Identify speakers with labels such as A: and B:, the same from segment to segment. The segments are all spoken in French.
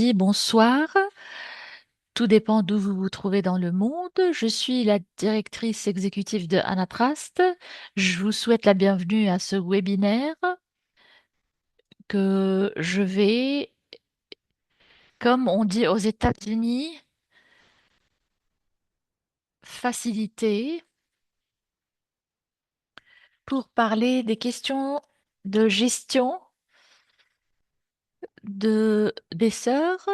A: midi, bonsoir. Tout dépend d'où vous vous trouvez dans le monde. Je suis la directrice exécutive de Anatrust. Je vous souhaite la bienvenue à ce webinaire que je vais, comme on dit aux États-Unis, faciliter pour parler des questions de gestion des sœurs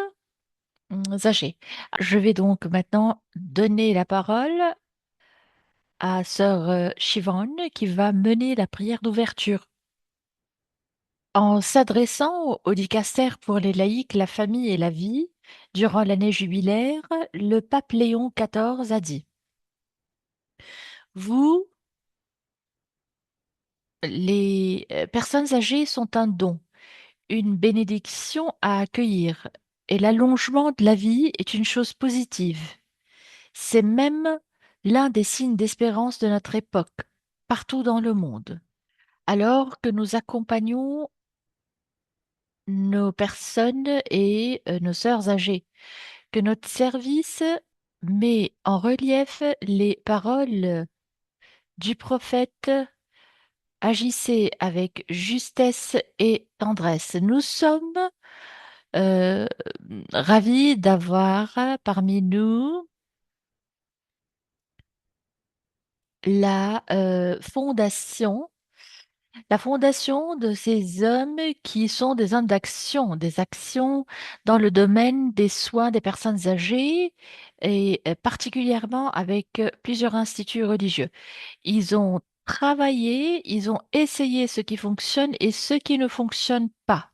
A: âgées. Je vais donc maintenant donner la parole à sœur Shivonne qui va mener la prière d'ouverture. En s'adressant au dicaster pour les laïcs, la famille et la vie, durant l'année jubilaire, le pape Léon XIV a dit: Vous, les personnes âgées, sont un don, une bénédiction à accueillir, et l'allongement de la vie est une chose positive. C'est même l'un des signes d'espérance de notre époque, partout dans le monde. Alors que nous accompagnons nos personnes et nos sœurs âgées, que notre service met en relief les paroles du prophète: Agissez avec justesse et tendresse. Nous sommes euh, ravis d'avoir parmi nous la fondation de ces hommes qui sont des hommes d'action, des actions dans le domaine des soins des personnes âgées et particulièrement avec plusieurs instituts religieux. Ils ont travaillé, ils ont essayé ce qui fonctionne et ce qui ne fonctionne pas.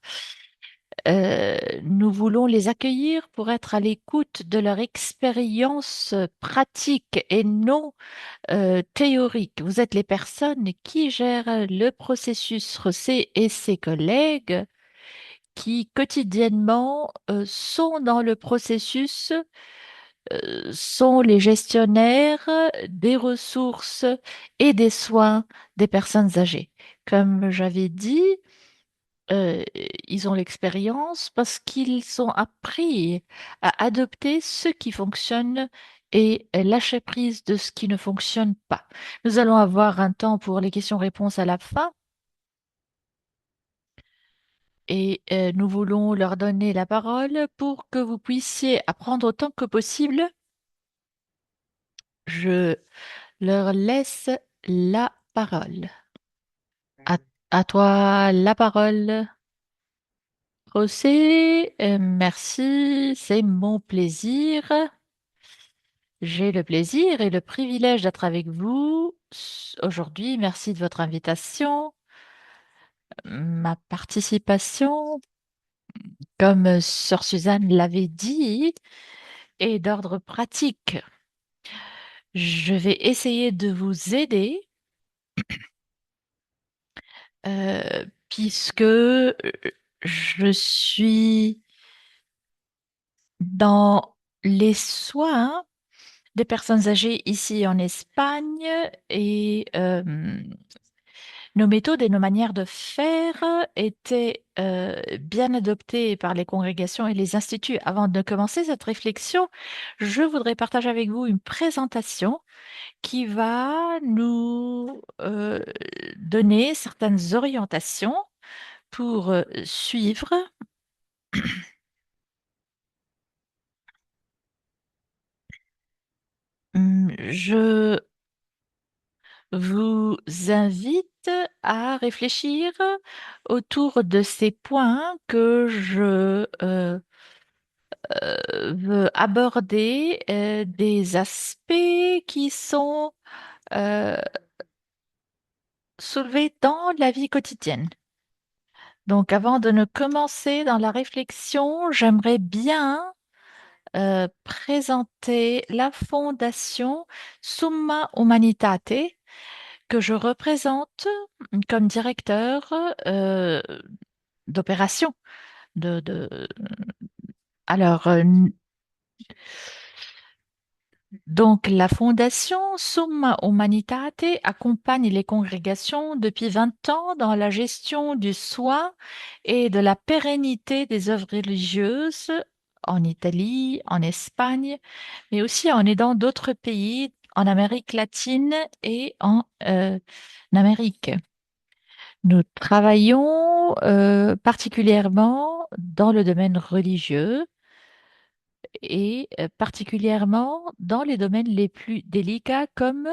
A: Nous voulons les accueillir pour être à l'écoute de leur expérience pratique et non théorique. Vous êtes les personnes qui gèrent le processus Rosset et ses collègues qui quotidiennement sont dans le processus, sont les gestionnaires des ressources et des soins des personnes âgées. Comme j'avais dit, euh, ils ont l'expérience parce qu'ils ont appris à adopter ce qui fonctionne et lâcher prise de ce qui ne fonctionne pas. Nous allons avoir un temps pour les questions-réponses à la fin et nous voulons leur donner la parole pour que vous puissiez apprendre autant que possible. Je leur laisse la parole. À, à toi la parole. José, merci, c'est mon plaisir. J'ai le plaisir et le privilège d'être avec vous aujourd'hui. Merci de votre invitation. Ma participation, comme Sœur Suzanne l'avait dit, est d'ordre pratique. Je vais essayer de vous aider puisque je suis dans les soins des personnes âgées ici en Espagne et nos méthodes et nos manières de faire étaient bien adoptées par les congrégations et les instituts. Avant de commencer cette réflexion, je voudrais partager avec vous une présentation qui va nous donner certaines orientations pour suivre. Je vous invite à réfléchir autour de ces points que je veux aborder, des aspects qui sont euh, soulevés dans la vie quotidienne. Donc, avant de ne commencer dans la réflexion, j'aimerais bien présenter la fondation Summa Humanitate que je représente comme directeur d'opération. De, de... Alors, donc, la fondation Summa Humanitate accompagne les congrégations depuis 20 ans dans la gestion du soin et de la pérennité des œuvres religieuses en Italie, en Espagne, mais aussi en aidant d'autres pays en Amérique latine et en Amérique. Nous travaillons particulièrement dans le domaine religieux et particulièrement dans les domaines les plus délicats comme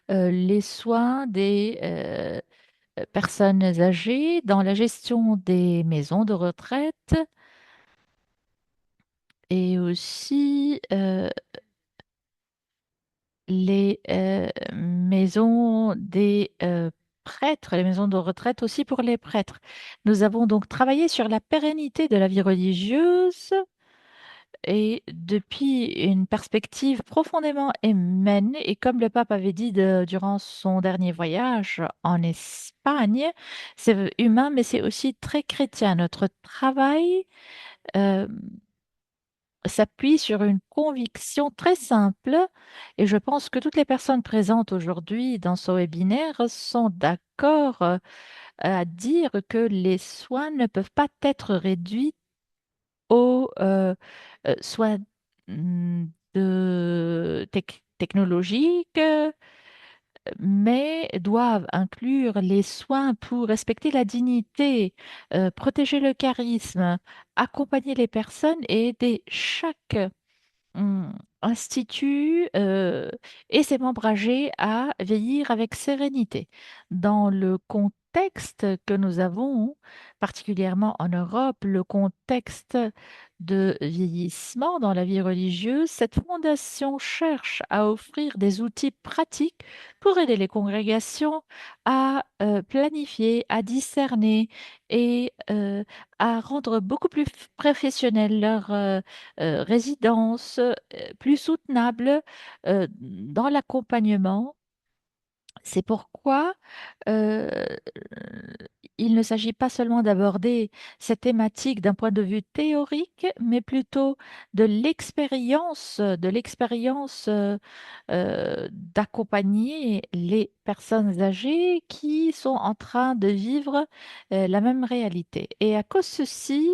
A: les soins des personnes âgées, dans la gestion des maisons de retraite et aussi les maisons des prêtres, les maisons de retraite aussi pour les prêtres. Nous avons donc travaillé sur la pérennité de la vie religieuse et depuis une perspective profondément humaine, et comme le pape avait dit durant son dernier voyage en Espagne, c'est humain, mais c'est aussi très chrétien. Notre travail euh, s'appuie sur une conviction très simple, et je pense que toutes les personnes présentes aujourd'hui dans ce webinaire sont d'accord à dire que les soins ne peuvent pas être réduits aux soins technologiques, mais doivent inclure les soins pour respecter la dignité, protéger le charisme, accompagner les personnes et aider chaque institue et ses membres âgés à vieillir avec sérénité. Dans le contexte que nous avons, particulièrement en Europe, le contexte de vieillissement dans la vie religieuse, cette fondation cherche à offrir des outils pratiques pour aider les congrégations à planifier, à discerner et à rendre beaucoup plus professionnelle leur résidence, plus soutenable dans l'accompagnement. C'est pourquoi euh, il ne s'agit pas seulement d'aborder cette thématique d'un point de vue théorique, mais plutôt de l'expérience d'accompagner les personnes âgées qui sont en train de vivre la même réalité. Et à cause de ceci,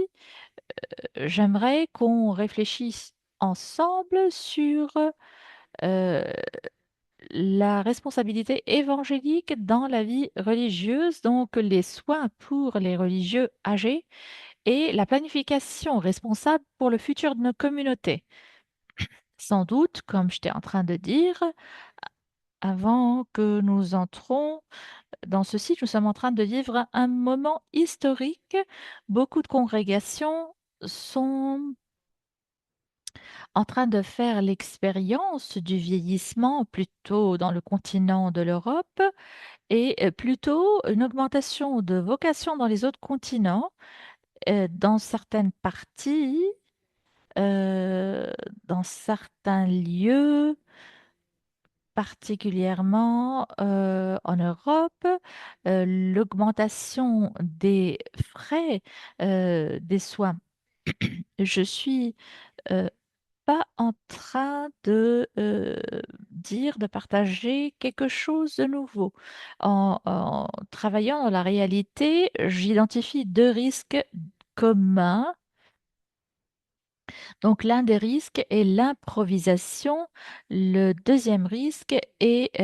A: j'aimerais qu'on réfléchisse ensemble sur euh, la responsabilité évangélique dans la vie religieuse, donc les soins pour les religieux âgés et la planification responsable pour le futur de nos communautés. Sans doute, comme j'étais en train de dire, avant que nous entrons dans ceci, nous sommes en train de vivre un moment historique. Beaucoup de congrégations sont en train de faire l'expérience du vieillissement plutôt dans le continent de l'Europe et plutôt une augmentation de vocation dans les autres continents, dans certaines parties, euh, dans certains lieux, particulièrement en Europe, l'augmentation des frais des soins. Je suis euh, pas en train de dire, de partager quelque chose de nouveau. En travaillant dans la réalité, j'identifie deux risques communs. Donc, l'un des risques est l'improvisation. Le deuxième risque est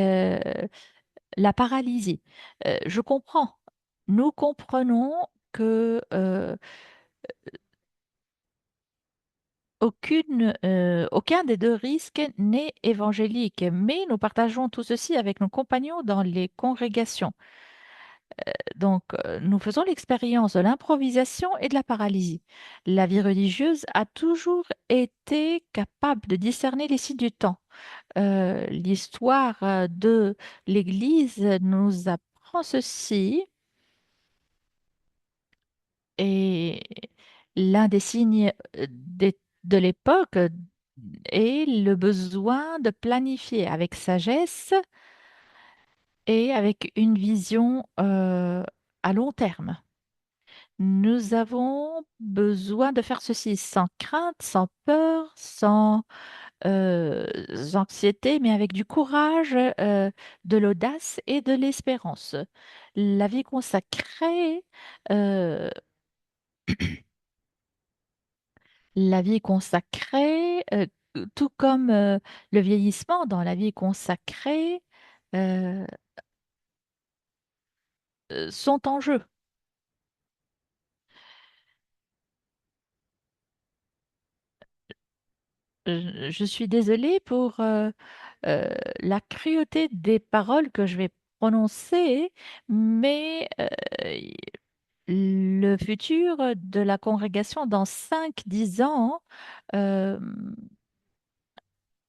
A: la paralysie. Je comprends. Nous comprenons que aucun des deux risques n'est évangélique, mais nous partageons tout ceci avec nos compagnons dans les congrégations. Donc, nous faisons l'expérience de l'improvisation et de la paralysie. La vie religieuse a toujours été capable de discerner les signes du temps. L'histoire de l'Église nous apprend ceci, et l'un des signes de l'époque est le besoin de planifier avec sagesse et avec une vision à long terme. Nous avons besoin de faire ceci sans crainte, sans peur, sans anxiété, mais avec du courage, de l'audace et de l'espérance. La vie consacrée, euh, La vie consacrée, tout comme le vieillissement dans la vie consacrée, euh, sont en jeu. Je suis désolée pour euh, la cruauté des paroles que je vais prononcer, mais le futur de la congrégation dans 5 10 ans euh,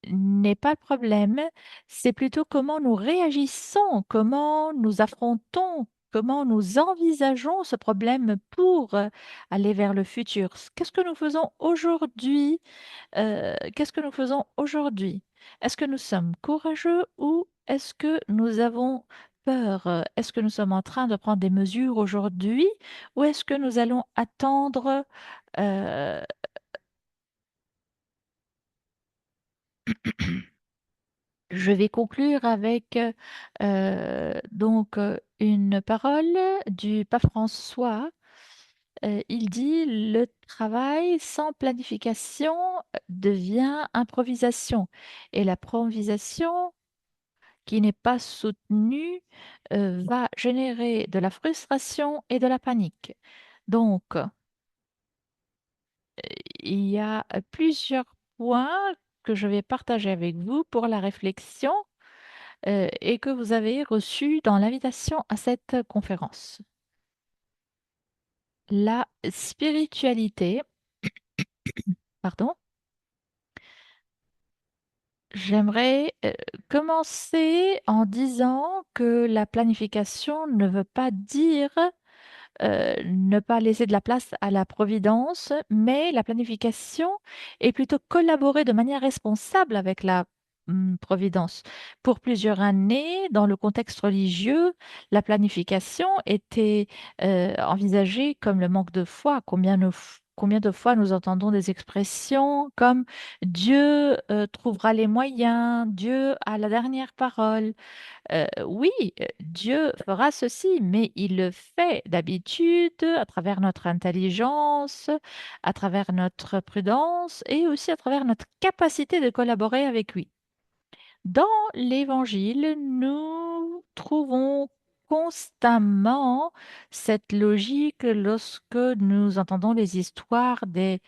A: n'est pas le problème, c'est plutôt comment nous réagissons, comment nous affrontons, comment nous envisageons ce problème pour aller vers le futur. Qu'est-ce que nous faisons aujourd'hui? Qu'est-ce que nous faisons aujourd'hui? Est-ce que nous sommes courageux ou est-ce que nous avons peur? Est-ce que nous sommes en train de prendre des mesures aujourd'hui ou est-ce que nous allons attendre? euh, Je vais conclure avec une parole du pape François. Il dit, le travail sans planification devient improvisation et la improvisation qui n'est pas soutenue va générer de la frustration et de la panique. Donc, il y a plusieurs points que je vais partager avec vous pour la réflexion et que vous avez reçu dans l'invitation à cette conférence. La spiritualité, pardon, j'aimerais commencer en disant que la planification ne veut pas dire ne pas laisser de la place à la providence, mais la planification est plutôt collaborer de manière responsable avec la providence. Pour plusieurs années, dans le contexte religieux, la planification était envisagée comme le manque de foi. Combien de fois nous entendons des expressions comme Dieu trouvera les moyens, Dieu a la dernière parole. Oui, Dieu fera ceci, mais il le fait d'habitude à travers notre intelligence, à travers notre prudence et aussi à travers notre capacité de collaborer avec lui. Dans l'Évangile, nous trouvons constamment cette logique lorsque nous entendons les histoires de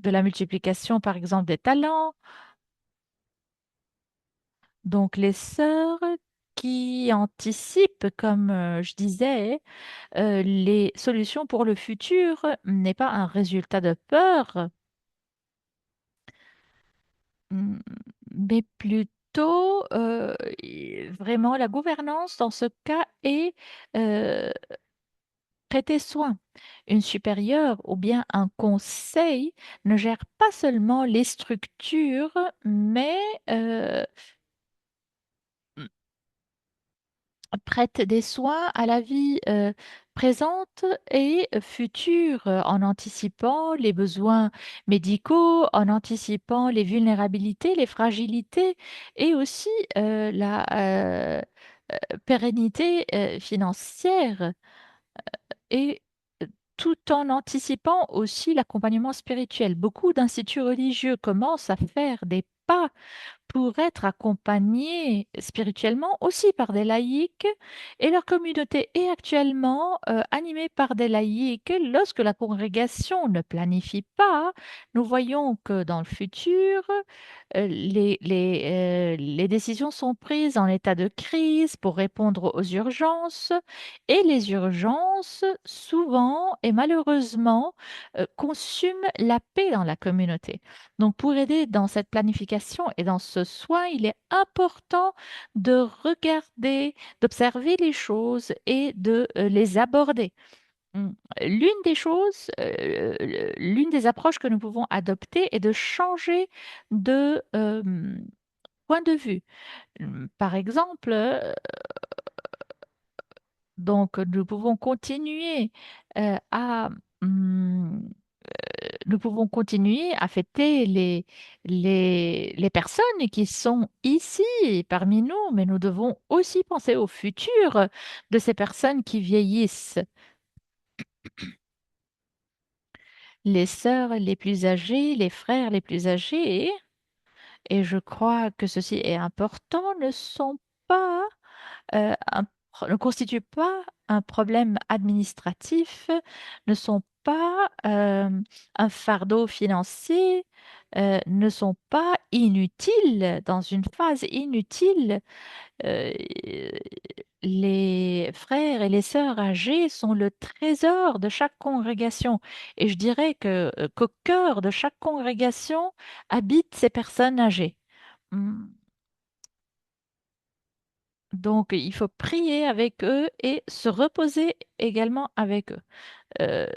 A: la multiplication, par exemple, des talents. Donc, les sœurs qui anticipent, comme je disais, les solutions pour le futur n'est pas un résultat de peur, mm, mais plutôt vraiment la gouvernance dans ce cas est euh, prêter soin. Une supérieure ou bien un conseil ne gère pas seulement les structures, mais euh, prête des soins à la vie présente et future en anticipant les besoins médicaux, en anticipant les vulnérabilités, les fragilités et aussi la pérennité financière et tout en anticipant aussi l'accompagnement spirituel. Beaucoup d'instituts religieux commencent à faire des pas pour être accompagnés spirituellement aussi par des laïcs et leur communauté est actuellement animée par des laïcs. Lorsque la congrégation ne planifie pas, nous voyons que dans le futur, les décisions sont prises en état de crise pour répondre aux urgences et les urgences, souvent et malheureusement, consument la paix dans la communauté. Donc, pour aider dans cette planification et dans ce soin, il est important de regarder, d'observer les choses et de les aborder. Mm. L'une des approches que nous pouvons adopter est de changer de point de vue. Par exemple, donc nous pouvons continuer à hum, nous pouvons continuer à fêter les personnes qui sont ici parmi nous, mais nous devons aussi penser au futur de ces personnes qui vieillissent. les sœurs les plus âgées, les frères les plus âgés, et je crois que ceci est important, ne sont pas ne constituent pas un problème administratif, ne sont pas un fardeau financier, ne sont pas inutiles dans une phase inutile. Euh, les frères et les sœurs âgés sont le trésor de chaque congrégation. Et je dirais qu'au cœur de chaque congrégation habitent ces personnes âgées. Hmm. Donc, il faut prier avec eux et se reposer également avec eux. Euh,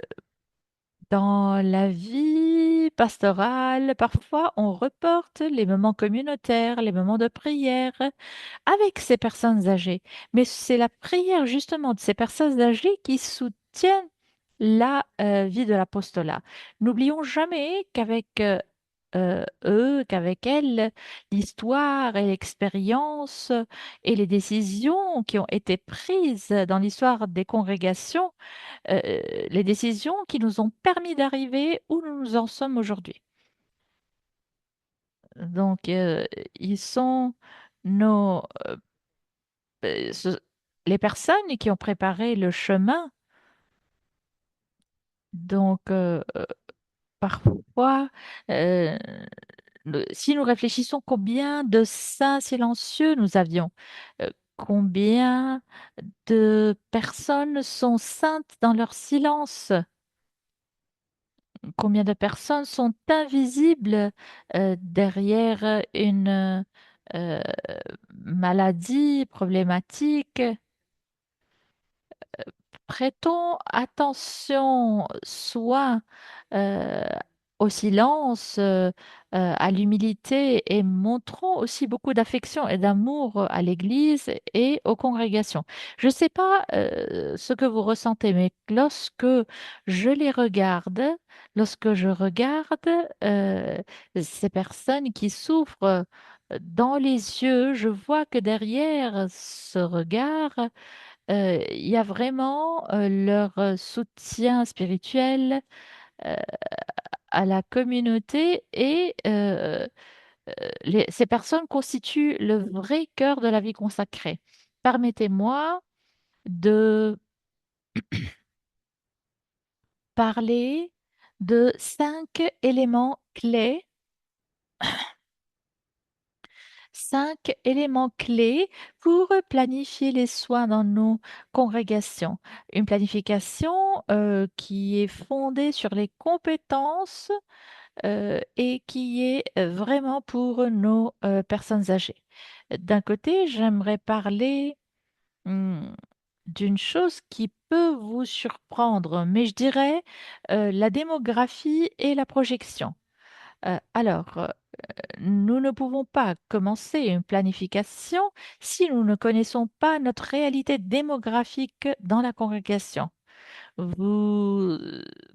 A: Dans la vie pastorale, parfois, on reporte les moments communautaires, les moments de prière avec ces personnes âgées. Mais c'est la prière justement de ces personnes âgées qui soutiennent la vie de l'apostolat. N'oublions jamais qu'avec elles, l'histoire et l'expérience et les décisions qui ont été prises dans l'histoire des congrégations, euh, les décisions qui nous ont permis d'arriver où nous en sommes aujourd'hui. Donc, ils sont nos, les personnes qui ont préparé le chemin. Donc, parfois, euh, si nous réfléchissons combien de saints silencieux nous avions, combien de personnes sont saintes dans leur silence, combien de personnes sont invisibles derrière une euh, maladie problématique. Prêtons attention soit euh, au silence, à l'humilité et montrons aussi beaucoup d'affection et d'amour à l'Église et aux congrégations. Je ne sais pas ce que vous ressentez, mais je les regarde, lorsque je regarde ces personnes qui souffrent dans les yeux, je vois que derrière ce regard, il y a vraiment leur soutien spirituel euh, à la communauté et ces personnes constituent le vrai cœur de la vie consacrée. Permettez-moi de parler de 5 éléments clés pour planifier les soins dans nos congrégations. Une planification qui est fondée sur les compétences et qui est vraiment pour nos personnes âgées. D'un côté, j'aimerais parler hmm, d'une chose qui peut vous surprendre, mais je dirais la démographie et la projection. Alors, nous ne pouvons pas commencer une planification si nous ne connaissons pas notre réalité démographique dans la congrégation. Vous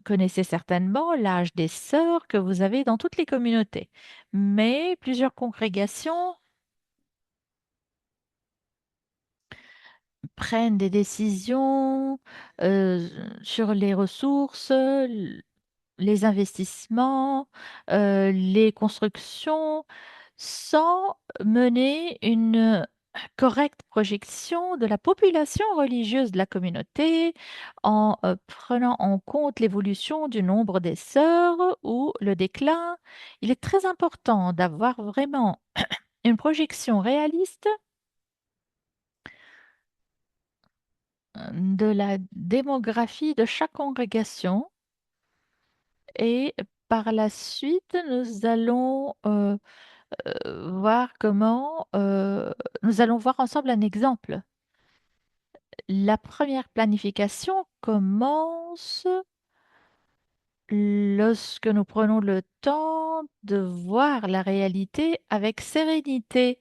A: connaissez certainement l'âge des sœurs que vous avez dans toutes les communautés, mais plusieurs congrégations prennent des décisions euh, sur les ressources, les investissements, les constructions, sans mener une correcte projection de la population religieuse de la communauté, en prenant en compte l'évolution du nombre des sœurs ou le déclin. Il est très important d'avoir vraiment une projection réaliste de la démographie de chaque congrégation et par la suite, nous allons voir comment nous allons voir ensemble un exemple. La première planification commence lorsque nous prenons le temps de voir la réalité avec sérénité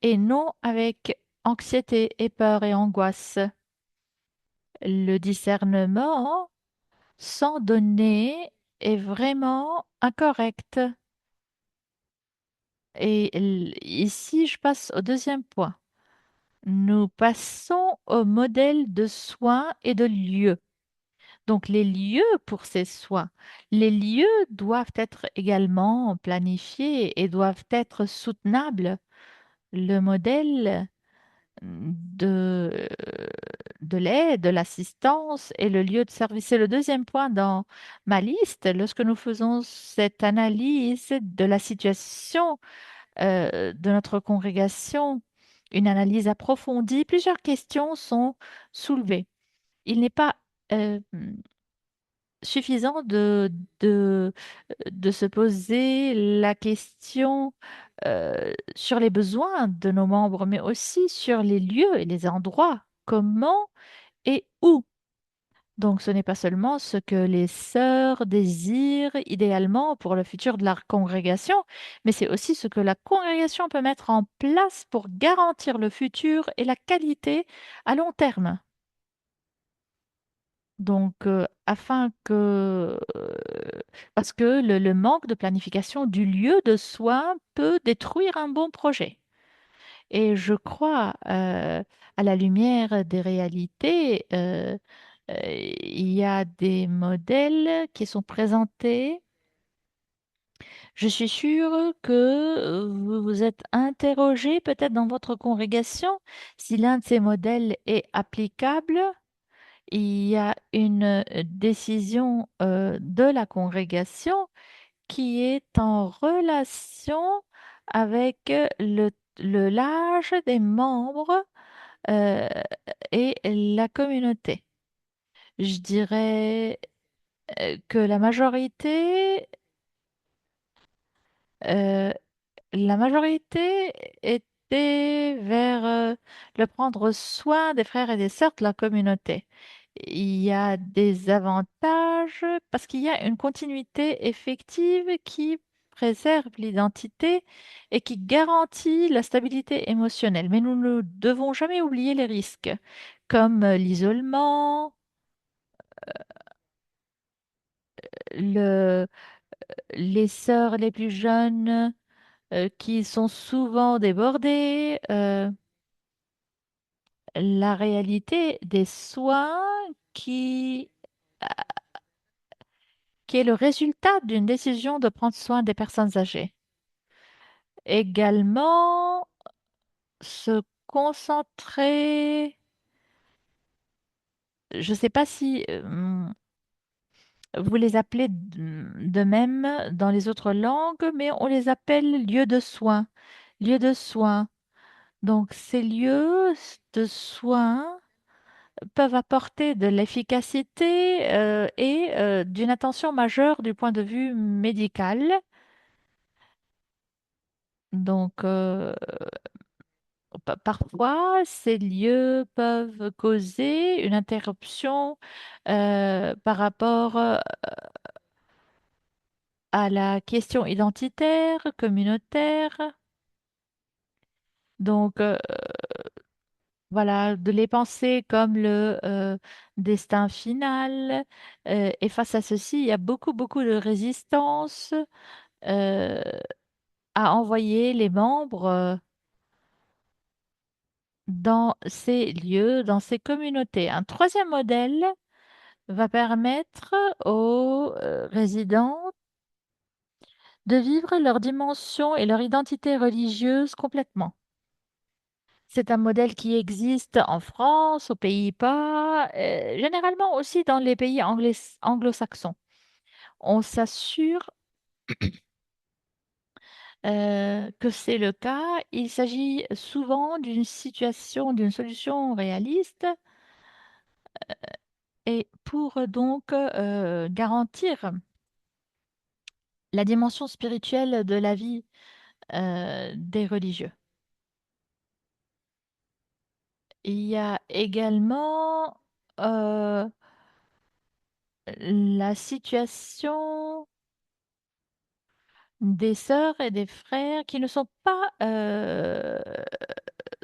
A: et non avec anxiété et peur et angoisse. Le discernement sans donner est vraiment incorrect. Et ici, je passe au deuxième point. Nous passons au modèle de soins et de lieux. Donc, les lieux pour ces soins, les lieux doivent être également planifiés et doivent être soutenables. Le modèle de, de l'aide, de l'assistance et le lieu de service. C'est le deuxième point dans ma liste. Lorsque nous faisons cette analyse de la situation de notre congrégation, une analyse approfondie, plusieurs questions sont soulevées. Il n'est pas suffisant de se poser la question sur les besoins de nos membres, mais aussi sur les lieux et les endroits. Comment et où? Donc, ce n'est pas seulement ce que les sœurs désirent idéalement pour le futur de la congrégation, mais c'est aussi ce que la congrégation peut mettre en place pour garantir le futur et la qualité à long terme. Donc, afin que, parce que le manque de planification du lieu de soins peut détruire un bon projet. Et je crois, à la lumière des réalités, il y a des modèles qui sont présentés. Je suis sûre que vous vous êtes interrogé peut-être dans votre congrégation si l'un de ces modèles est applicable. Il y a une décision de la congrégation qui est en relation avec l'âge des membres euh, et la communauté. Je dirais que euh, la majorité était vers le prendre soin des frères et des sœurs de la communauté. Il y a des avantages parce qu'il y a une continuité effective qui préserve l'identité et qui garantit la stabilité émotionnelle. Mais nous ne devons jamais oublier les risques, comme l'isolement, le, les sœurs les plus jeunes qui sont souvent débordées, la réalité des soins qui, qui est le résultat d'une décision de prendre soin des personnes âgées. Également, se concentrer, je ne sais pas si vous les appelez de même dans les autres langues, mais on les appelle lieux de soins. Lieux de soins. Donc, ces lieux de soins peuvent apporter de l'efficacité et d'une attention majeure du point de vue médical. Donc, parfois, ces lieux peuvent causer une interruption par rapport à la question identitaire, communautaire. Donc, voilà, de les penser comme le destin final. Et face à ceci, il y a beaucoup, beaucoup de résistance euh, à envoyer les membres dans ces lieux, dans ces communautés. Un troisième modèle va permettre aux résidents de vivre leur dimension et leur identité religieuse complètement. C'est un modèle qui existe en France, aux Pays-Bas, généralement aussi dans les pays anglo-saxons. On s'assure que c'est le cas. Il s'agit souvent d'une situation, d'une solution réaliste et pour donc garantir la dimension spirituelle de la vie des religieux. Il y a également euh, la situation des sœurs et des frères qui ne sont pas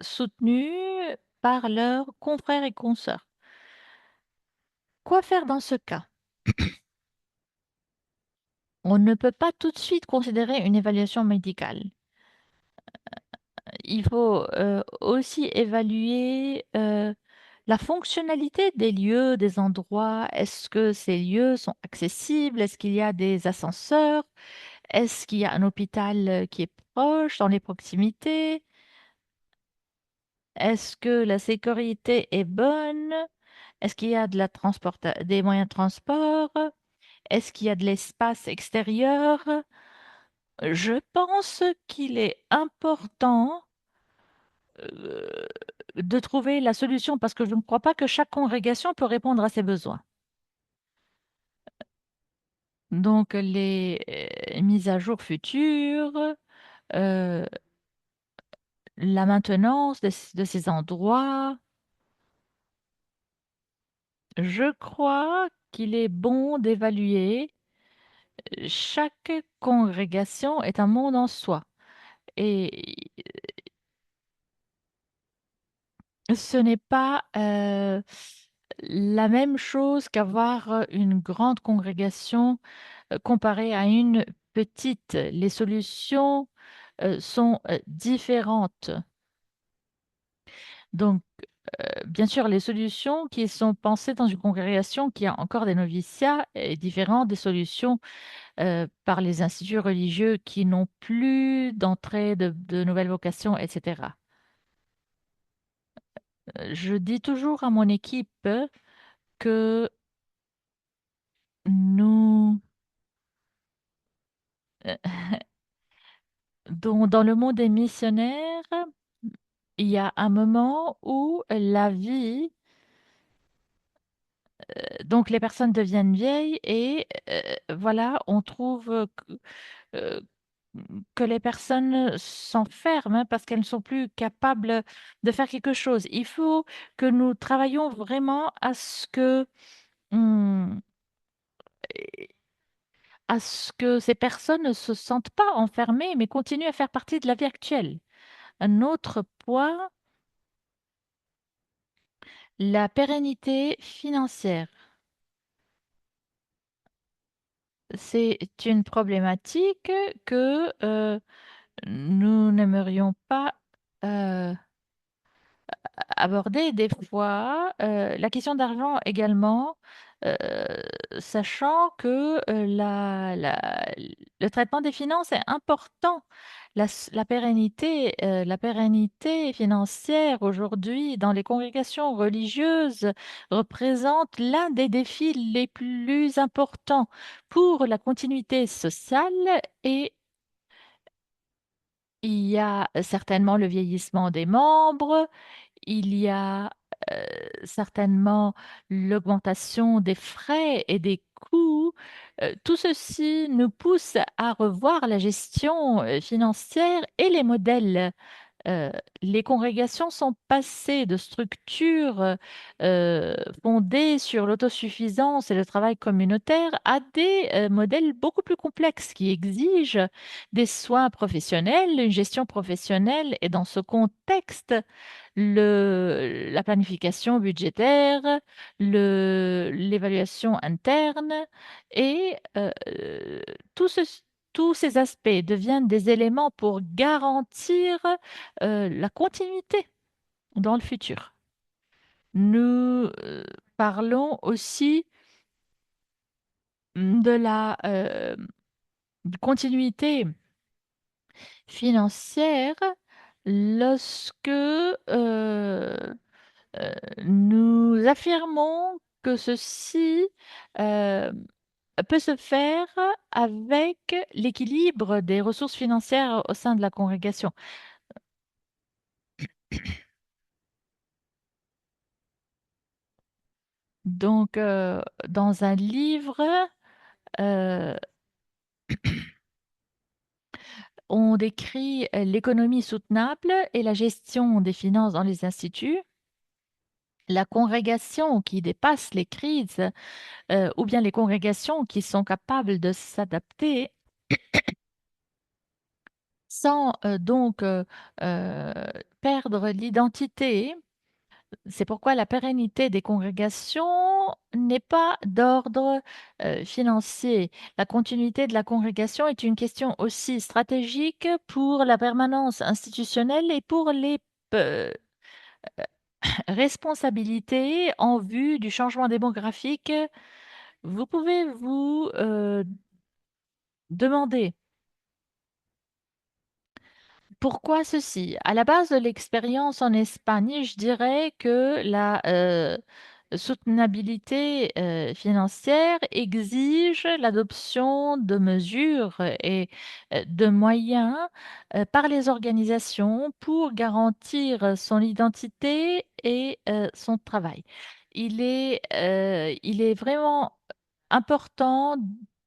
A: soutenus par leurs confrères et consoeurs. Quoi faire dans ce cas? On ne peut pas tout de suite considérer une évaluation médicale. Il faut aussi évaluer La fonctionnalité des lieux, des endroits, est-ce que ces lieux sont accessibles? Est-ce qu'il y a des ascenseurs? Est-ce qu'il y a un hôpital qui est proche, dans les proximités? Est-ce que la sécurité est bonne? Est-ce qu'il y a de des moyens de transport? Est-ce qu'il y a de l'espace extérieur? Je pense qu'il est important euh, de trouver la solution parce que je ne crois pas que chaque congrégation peut répondre à ses besoins. Donc, les mises à jour futures, euh, la maintenance de ces endroits, je crois qu'il est bon d'évaluer. Chaque congrégation est un monde en soi. Et ce n'est pas la même chose qu'avoir une grande congrégation comparée à une petite. Les solutions sont différentes. Donc, bien sûr, les solutions qui sont pensées dans une congrégation qui a encore des noviciats est différente des solutions par les instituts religieux qui n'ont plus d'entrée de nouvelles vocations, etc. Je dis toujours à mon équipe que nous, euh, dans le monde des missionnaires, il y a un moment où la vie, donc les personnes deviennent vieilles et voilà, on trouve euh, que les personnes s'enferment hein, parce qu'elles ne sont plus capables de faire quelque chose. Il faut que nous travaillions vraiment hum, à ce que ces personnes ne se sentent pas enfermées, mais continuent à faire partie de la vie actuelle. Un autre point, la pérennité financière. C'est une problématique que nous n'aimerions pas euh, aborder des fois. La question d'argent également, euh, sachant que le traitement des finances est important. La pérennité financière aujourd'hui dans les congrégations religieuses représente l'un des défis les plus importants pour la continuité sociale et il y a certainement le vieillissement des membres, il y a euh, certainement l'augmentation des frais et des coûts. Tout ceci nous pousse à revoir la gestion financière et les modèles. Euh, les congrégations sont passées de structures fondées sur l'autosuffisance et le travail communautaire à des modèles beaucoup plus complexes qui exigent des soins professionnels, une gestion professionnelle. Et dans ce contexte, la planification budgétaire, l'évaluation interne et tout ce- tous ces aspects deviennent des éléments pour garantir la continuité dans le futur. Nous parlons aussi de la continuité financière lorsque nous affirmons que ceci euh, peut se faire avec l'équilibre des ressources financières au sein de la congrégation. Donc, dans un livre, euh, on décrit l'économie soutenable et la gestion des finances dans les instituts. La congrégation qui dépasse les crises ou bien les congrégations qui sont capables de s'adapter sans euh, perdre l'identité. C'est pourquoi la pérennité des congrégations n'est pas d'ordre financier. La continuité de la congrégation est une question aussi stratégique pour la permanence institutionnelle et pour les, Responsabilité en vue du changement démographique. Vous pouvez vous demander pourquoi ceci. À la base de l'expérience en Espagne, je dirais que la soutenabilité financière exige l'adoption de mesures et de moyens par les organisations pour garantir son identité et son travail. Il est vraiment important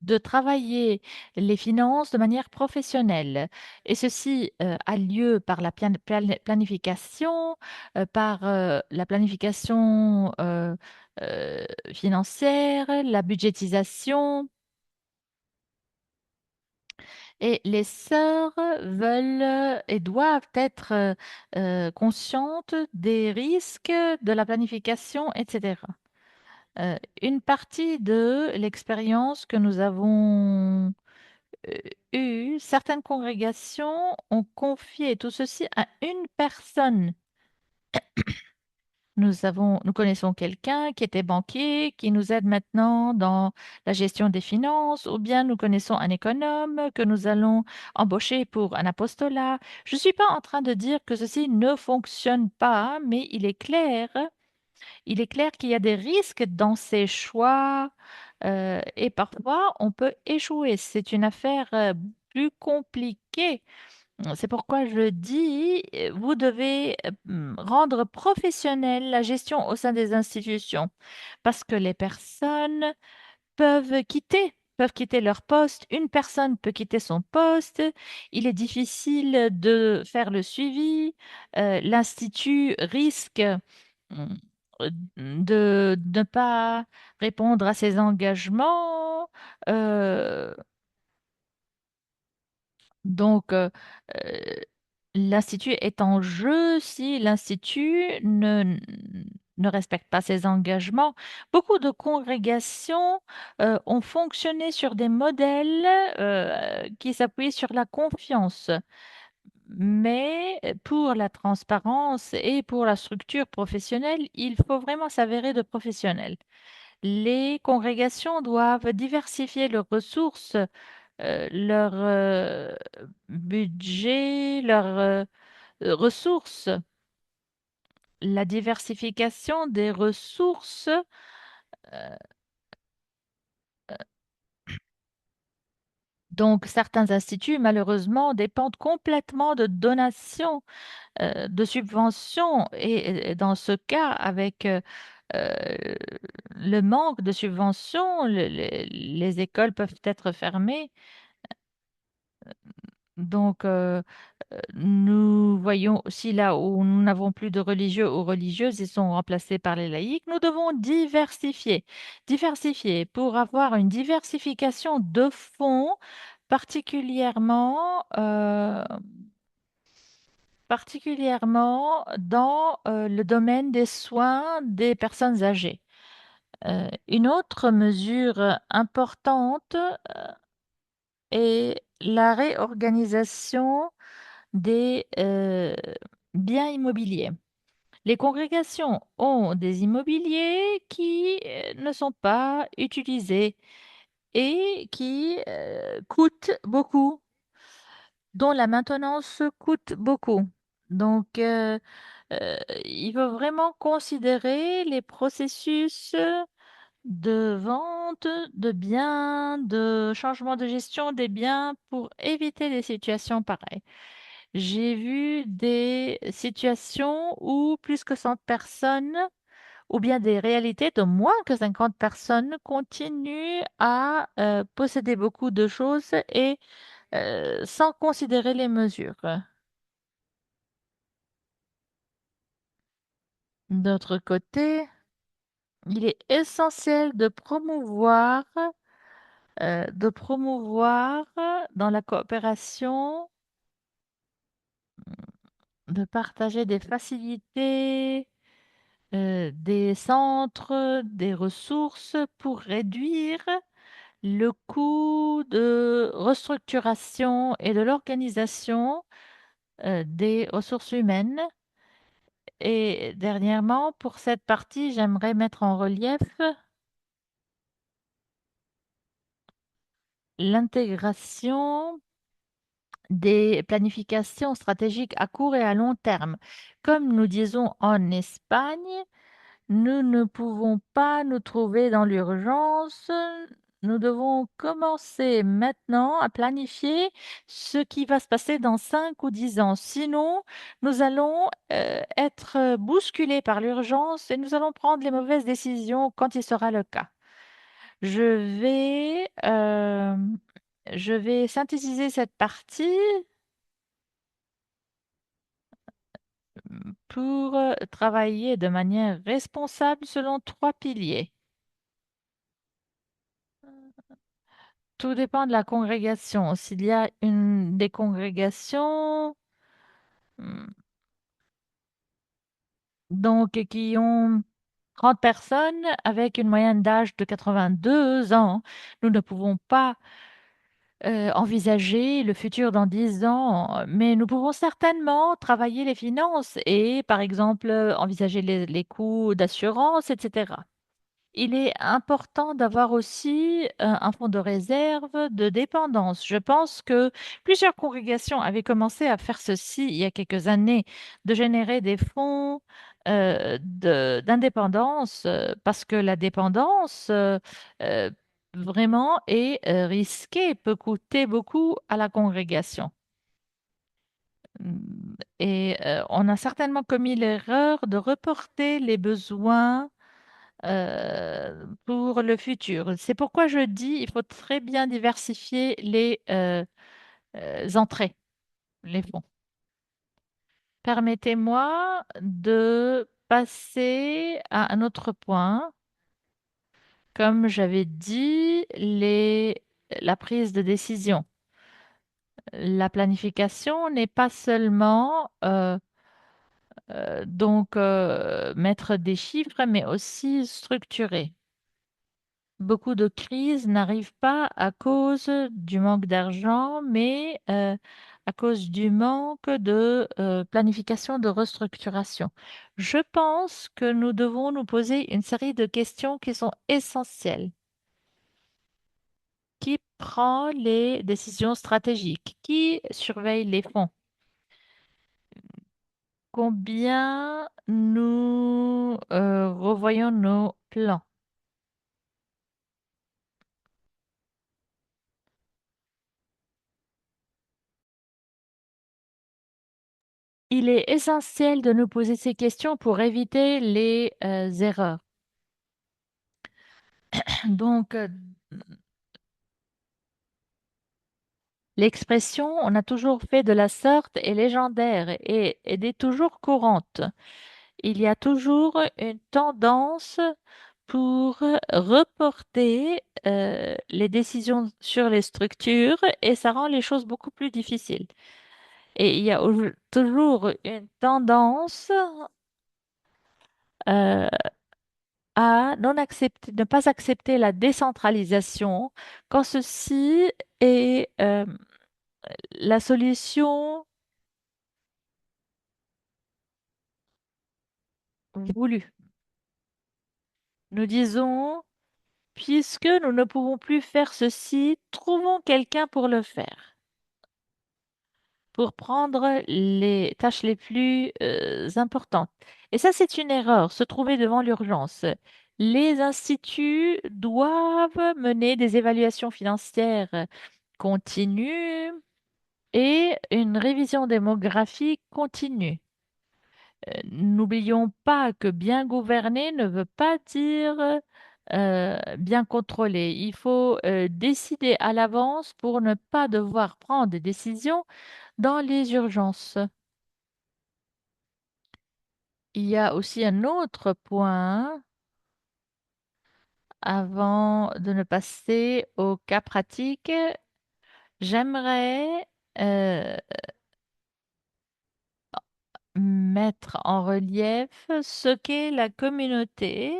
A: de travailler les finances de manière professionnelle. Et ceci a lieu par la planification, par la planification financière, la budgétisation. Et les sœurs veulent et doivent être conscientes des risques de la planification, etc. Une partie de l'expérience que nous avons eue, certaines congrégations ont confié tout ceci à une personne. Nous connaissons quelqu'un qui était banquier, qui nous aide maintenant dans la gestion des finances, ou bien nous connaissons un économe que nous allons embaucher pour un apostolat. Je ne suis pas en train de dire que ceci ne fonctionne pas, mais il est clair qu'il y a des risques dans ces choix et parfois on peut échouer. C'est une affaire plus compliquée. C'est pourquoi je dis, vous devez rendre professionnelle la gestion au sein des institutions, parce que les personnes peuvent quitter leur poste. Une personne peut quitter son poste. Il est difficile de faire le suivi. L'institut risque mm, de ne pas répondre à ses engagements. Euh, donc, euh, L'institut est en jeu si l'institut ne respecte pas ses engagements. Beaucoup de congrégations ont fonctionné sur des modèles qui s'appuient sur la confiance. Mais pour la transparence et pour la structure professionnelle, il faut vraiment s'avérer de professionnels. Les congrégations doivent diversifier leurs ressources, leur budget, leurs ressources. La diversification des ressources, donc certains instituts, malheureusement, dépendent complètement de donations, de subventions. Et dans ce cas, avec euh, le manque de subventions, les écoles peuvent être fermées. Donc, nous voyons aussi là où nous n'avons plus de religieux ou religieuses, ils sont remplacés par les laïcs. Nous devons diversifier pour avoir une diversification de fonds, particulièrement, particulièrement dans le domaine des soins des personnes âgées. Une autre mesure importante est la réorganisation des biens immobiliers. Les congrégations ont des immobiliers qui ne sont pas utilisés et qui coûtent beaucoup, dont la maintenance coûte beaucoup. Donc, il faut vraiment considérer les processus de vente de biens, de changement de gestion des biens pour éviter des situations pareilles. J'ai vu des situations où plus que 100 personnes, ou bien des réalités de moins que 50 personnes, continuent à posséder beaucoup de choses et sans considérer les mesures. D'autre côté, il est essentiel de promouvoir dans la coopération, de partager des facilités, des centres, des ressources pour réduire le coût de restructuration et de l'organisation des ressources humaines Et dernièrement, pour cette partie, j'aimerais mettre en relief l'intégration des planifications stratégiques à court et à long terme. Comme nous disons en Espagne, nous ne pouvons pas nous trouver dans l'urgence. Nous devons commencer maintenant à planifier ce qui va se passer dans 5 ou 10 ans. Sinon, nous allons être bousculés par l'urgence et nous allons prendre les mauvaises décisions quand il sera le cas. Je vais, euh, je vais synthétiser cette partie pour travailler de manière responsable selon 3 piliers. Tout dépend de la congrégation. S'il y a des congrégations hmm, donc qui ont 30 personnes avec une moyenne d'âge de 82 ans, nous ne pouvons pas envisager le futur dans 10 ans, mais nous pouvons certainement travailler les finances et, par exemple, envisager les coûts d'assurance, etc. Il est important d'avoir aussi un fonds de réserve de dépendance. Je pense que plusieurs congrégations avaient commencé à faire ceci il y a quelques années, de générer des fonds d'indépendance, parce que la dépendance euh, vraiment est risquée, peut coûter beaucoup à la congrégation. Et on a certainement commis l'erreur de reporter les besoins pour le futur. C'est pourquoi je dis il faut très bien diversifier les entrées, les fonds. Permettez-moi de passer à un autre point. Comme j'avais dit, la prise de décision. La planification n'est pas seulement mettre des chiffres, mais aussi structurer. Beaucoup de crises n'arrivent pas à cause du manque d'argent, mais à cause du manque de planification de restructuration. Je pense que nous devons nous poser une série de questions qui sont essentielles. Qui prend les décisions stratégiques? Qui surveille les fonds? Combien nous revoyons nos plans? Il est essentiel de nous poser ces questions pour éviter les erreurs. Donc, l'expression «on a toujours fait de la sorte» est légendaire et est toujours courante. Il y a toujours une tendance pour reporter les décisions sur les structures et ça rend les choses beaucoup plus difficiles. Et il y a toujours une tendance euh, à ne pas accepter la décentralisation quand ceci est la solution voulue. Nous disons, puisque nous ne pouvons plus faire ceci, trouvons quelqu'un pour le faire, pour prendre les tâches les plus importantes. Et ça, c'est une erreur, se trouver devant l'urgence. Les instituts doivent mener des évaluations financières continues et une révision démographique continue. N'oublions pas que bien gouverner ne veut pas dire bien contrôler. Il faut décider à l'avance pour ne pas devoir prendre des décisions dans les urgences. Il y a aussi un autre point avant de ne passer au cas pratique. J'aimerais euh, mettre en relief ce qu'est la communauté.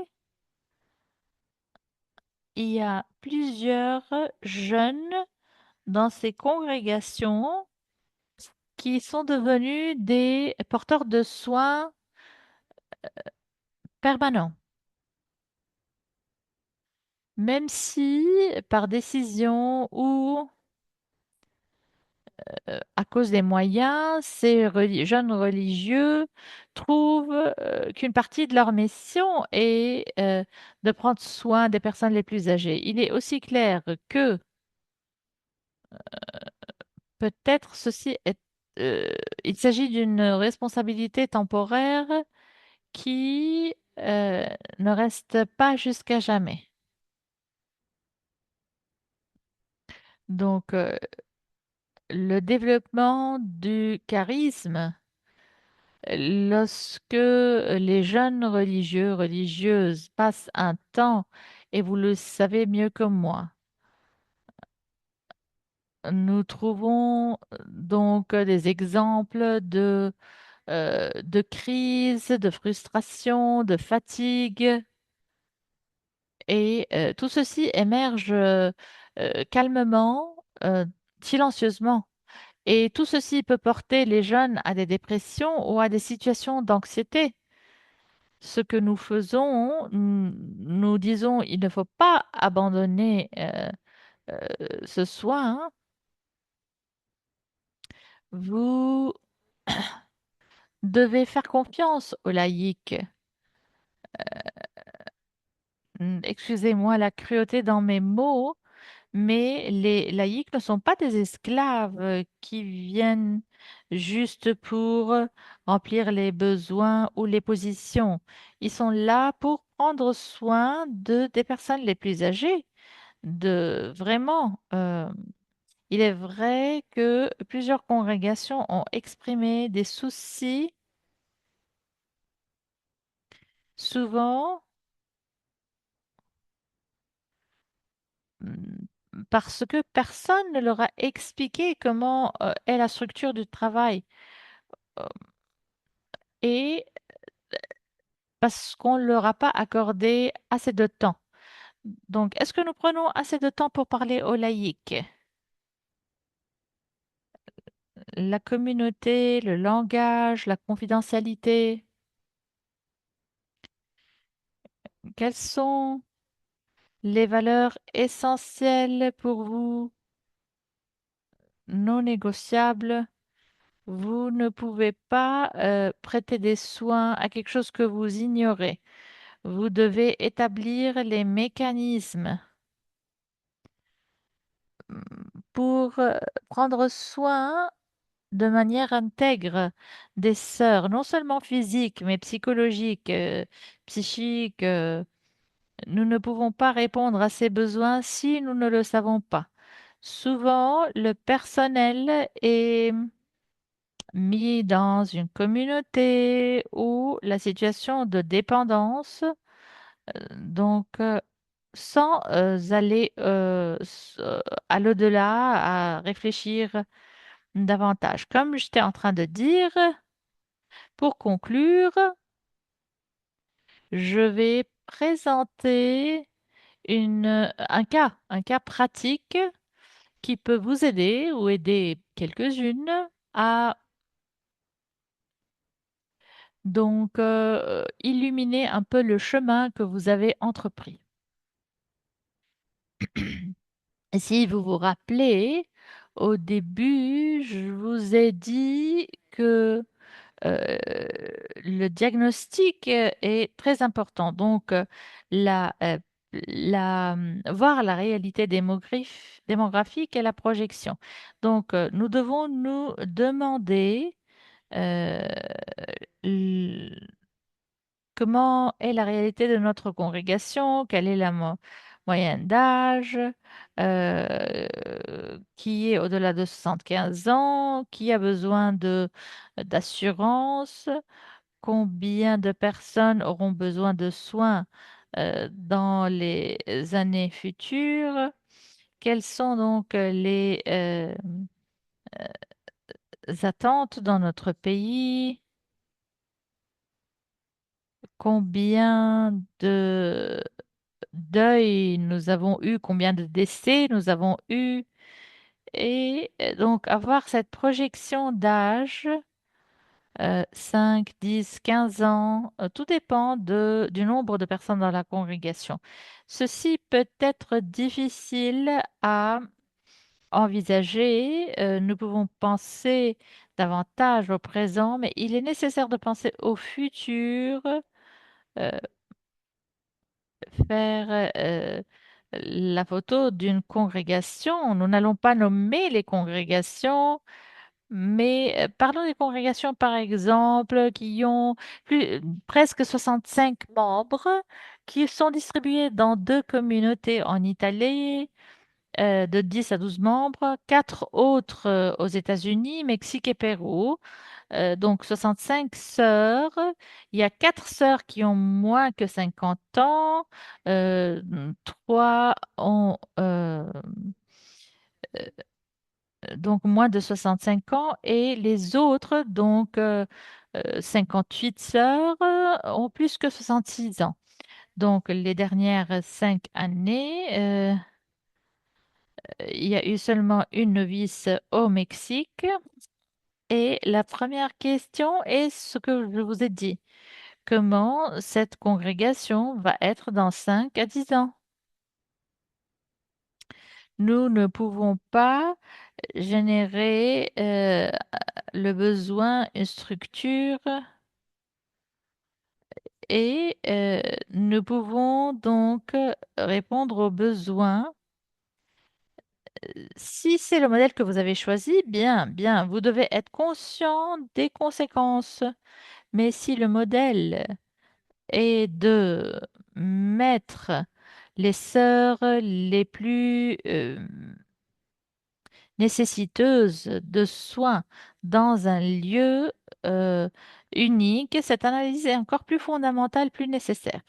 A: Il y a plusieurs jeunes dans ces congrégations qui sont devenus des porteurs de soins permanent. Même si, par décision ou à cause des moyens, ces jeunes religieux trouvent qu'une partie de leur mission est de prendre soin des personnes les plus âgées. Il est aussi clair que peut-être euh, il s'agit d'une responsabilité temporaire qui ne reste pas jusqu'à jamais. Donc, le développement du charisme, lorsque les jeunes religieux, religieuses passent un temps, et vous le savez mieux que moi, nous trouvons donc des exemples de crise, de frustration, de fatigue, et tout ceci émerge calmement, silencieusement. Et tout ceci peut porter les jeunes à des dépressions ou à des situations d'anxiété. Ce que nous faisons, nous disons, il ne faut pas abandonner ce soin. Vous devez faire confiance aux laïcs. Excusez-moi la cruauté dans mes mots, mais les laïcs ne sont pas des esclaves qui viennent juste pour remplir les besoins ou les positions. Ils sont là pour prendre soin des personnes les plus âgées. De vraiment, il est vrai que plusieurs congrégations ont exprimé des soucis, souvent mm, parce que personne ne leur a expliqué comment est la structure du travail. Euh, et parce qu'on ne leur a pas accordé assez de temps. Donc, est-ce que nous prenons assez de temps pour parler aux laïcs? La communauté, le langage, la confidentialité, quelles sont les valeurs essentielles pour vous, non négociables? Vous ne pouvez pas prêter des soins à quelque chose que vous ignorez. Vous devez établir les mécanismes pour prendre soin de manière intègre des sœurs, non seulement physiques, mais psychologiques, psychiques. Nous ne pouvons pas répondre à ces besoins si nous ne le savons pas. Souvent, le personnel est mis dans une communauté où la situation de dépendance, sans aller à l'au-delà, à réfléchir davantage. Comme j'étais en train de dire, pour conclure, je vais présenter un cas pratique qui peut vous aider ou aider quelques-unes à illuminer un peu le chemin que vous avez entrepris. Et si vous vous rappelez, au début, je vous ai dit que euh, le diagnostic est très important. La, euh, voir la réalité démographique et la projection. Nous devons nous demander euh, l- comment est la réalité de notre congrégation, quelle est la moyenne d'âge, qui est au-delà de 75 ans, qui a besoin d'assurance, combien de personnes auront besoin de soins dans les années futures, quelles sont les attentes dans notre pays, combien de deuils nous avons eu, combien de décès nous avons eu, et donc avoir cette projection d'âge 5, 10, 15 ans, tout dépend du nombre de personnes dans la congrégation. Ceci peut être difficile à envisager. Nous pouvons penser davantage au présent, mais il est nécessaire de penser au futur, euh, faire la photo d'une congrégation. Nous n'allons pas nommer les congrégations, mais parlons des congrégations, par exemple, qui ont presque 65 membres, qui sont distribués dans deux communautés en Italie, de 10 à 12 membres, quatre autres aux États-Unis, Mexique et Pérou. Donc 65 sœurs. Il y a quatre sœurs qui ont moins que 50 ans. Euh, Trois ont donc moins de 65 ans et les autres, donc 58 sœurs, ont plus que 66 ans. Donc les dernières 5 années, il y a eu seulement une novice au Mexique. Et la première question est ce que je vous ai dit. Comment cette congrégation va être dans 5 à 10 ans? Nous ne pouvons pas générer le besoin, une structure et nous pouvons donc répondre aux besoins. Si c'est le modèle que vous avez choisi, bien, bien, vous devez être conscient des conséquences. Mais si le modèle est de mettre les sœurs les plus nécessiteuses de soins dans un lieu euh, unique, cette analyse est encore plus fondamentale, plus nécessaire.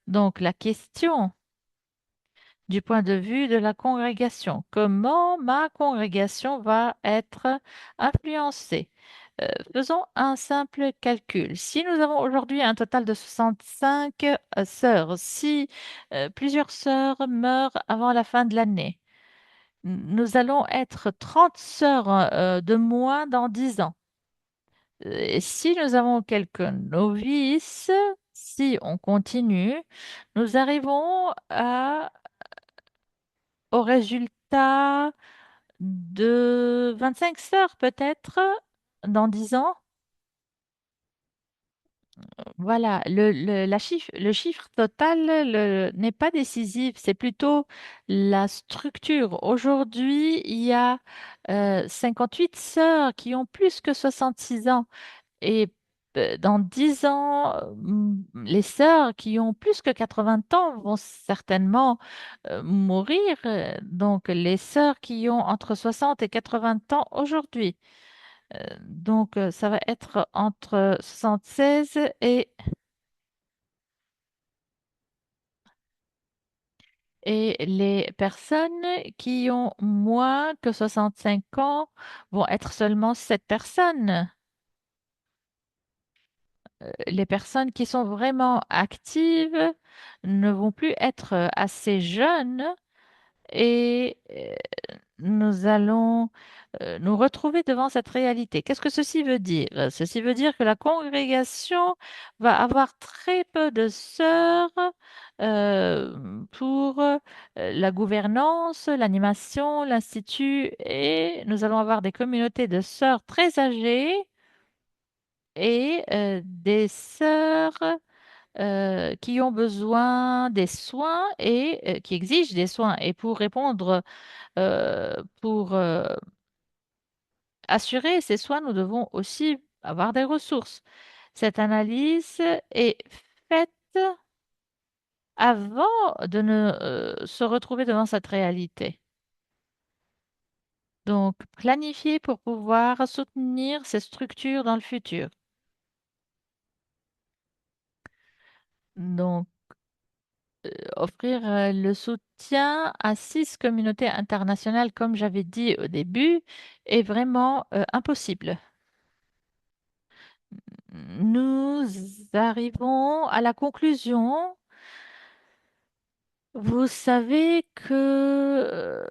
A: Donc la question du point de vue de la congrégation, comment ma congrégation va être influencée? Faisons un simple calcul. Si nous avons aujourd'hui un total de 65 sœurs, si plusieurs sœurs meurent avant la fin de l'année, nous allons être 30 sœurs de moins dans 10 ans. Et si nous avons quelques novices, si on continue, nous arrivons au résultat de 25 sœurs peut-être dans 10 ans. Voilà, le chiffre total n'est pas décisif, c'est plutôt la structure. Aujourd'hui, il y a 58 sœurs qui ont plus que 66 ans et dans 10 ans, les sœurs qui ont plus que 80 ans vont certainement mourir. Donc, les sœurs qui ont entre 60 et 80 ans aujourd'hui. Donc, ça va être entre 76 et les personnes qui ont moins que 65 ans vont être seulement 7 personnes. Les personnes qui sont vraiment actives ne vont plus être assez jeunes et nous allons nous retrouver devant cette réalité. Qu'est-ce que ceci veut dire? Ceci veut dire que la congrégation va avoir très peu de sœurs pour la gouvernance, l'animation, l'institut, et nous allons avoir des communautés de sœurs très âgées et des sœurs qui ont besoin des soins et qui exigent des soins. Et pour répondre, pour assurer ces soins, nous devons aussi avoir des ressources. Cette analyse est faite avant de ne se retrouver devant cette réalité. Donc, planifier pour pouvoir soutenir ces structures dans le futur. Donc, offrir le soutien à 6 communautés internationales, comme j'avais dit au début, est vraiment impossible. Nous arrivons à la conclusion. Vous savez que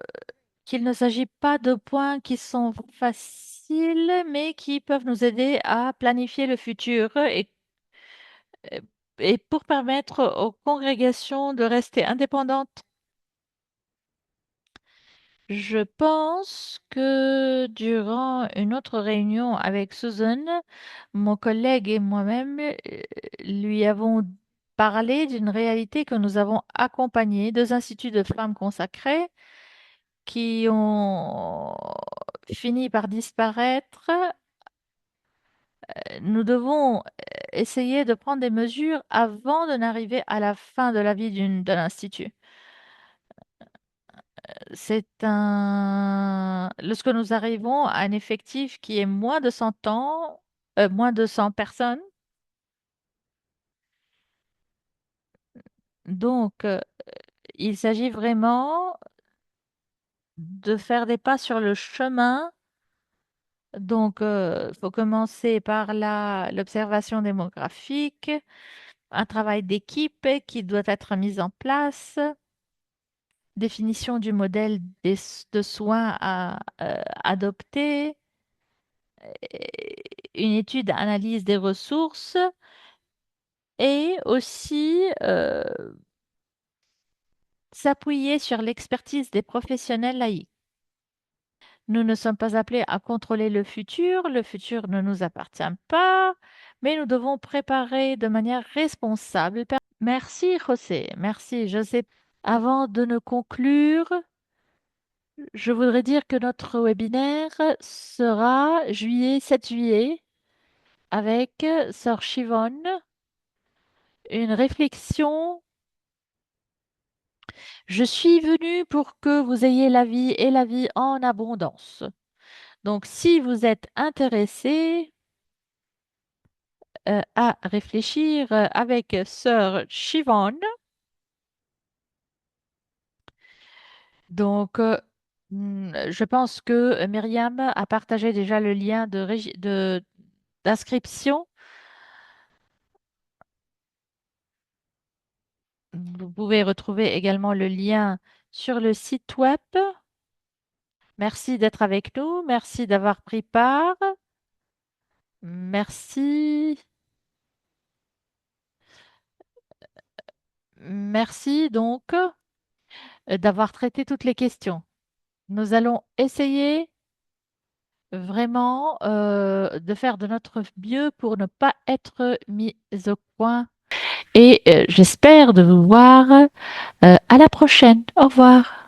A: qu'il ne s'agit pas de points qui sont faciles, mais qui peuvent nous aider à planifier le futur et pour permettre aux congrégations de rester indépendantes. Je pense que durant une autre réunion avec Susan, mon collègue et moi-même lui avons parlé d'une réalité que nous avons accompagnée, deux instituts de femmes consacrées qui ont fini par disparaître. Nous devons essayer de prendre des mesures avant de n'arriver à la fin de la vie de l'institut. Lorsque nous arrivons à un effectif qui est moins de 100 ans, moins de 100 personnes, donc il s'agit vraiment de faire des pas sur le chemin. Donc, il faut commencer par l'observation démographique, un travail d'équipe qui doit être mis en place, définition du modèle de soins à adopter, une étude analyse des ressources et aussi s'appuyer sur l'expertise des professionnels laïcs. Nous ne sommes pas appelés à contrôler le futur ne nous appartient pas, mais nous devons préparer de manière responsable. Merci José, merci José. Avant de nous conclure, je voudrais dire que notre webinaire sera 7 juillet avec Sœur Chivonne, une réflexion. Je suis venue pour que vous ayez la vie et la vie en abondance. Donc, si vous êtes intéressé à réfléchir avec Sœur Chivonne, donc je pense que Myriam a partagé déjà le lien d'inscription. Vous pouvez retrouver également le lien sur le site web. Merci d'être avec nous. Merci d'avoir pris part. Merci. Merci donc d'avoir traité toutes les questions. Nous allons essayer vraiment de faire de notre mieux pour ne pas être mis au point. Et j'espère de vous voir à la prochaine. Au revoir.